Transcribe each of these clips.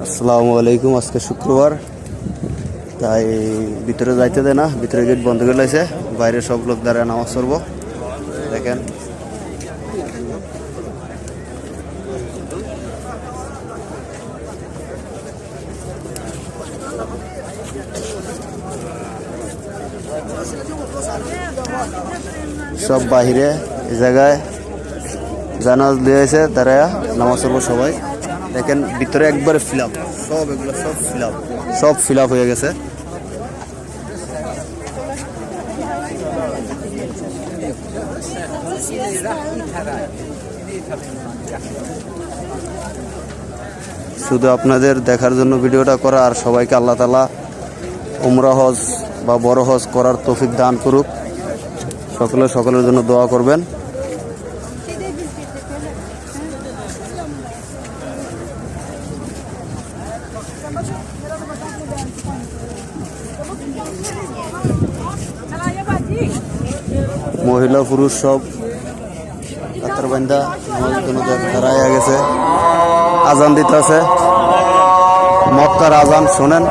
আসসালামু আলাইকুম। আজকে শুক্রবার, তাই ভিতরে যাইতে দেয় না, ভিতরে গেট বন্ধ করে লাইছে। বাইরে সব লোক দাঁড়ায় নামাজ পড়বো। দেখেন সব বাহিরে এই জায়গায় জানাজ দিয়েছে, তারা নামাজ পড়বো সবাই। দেখেন ভিতরে একবারে ফিল আপ, সব এগুলো সব ফিল আপ হয়ে গেছে। শুধু আপনাদের দেখার জন্য ভিডিওটা করা, আর সবাইকে আল্লাহ তাআলা উমরা হজ বা বড় হজ করার তৌফিক দান করুক। সকলের জন্য দোয়া করবেন। মহিলা পুরুষ সব কাতার বান্ধা নামাজের জন্য দাঁড়াইয়া গেছে। আজান দিতে আছে, মক্কার আজান শোনেন।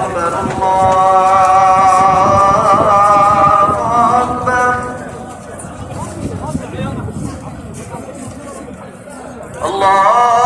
Allah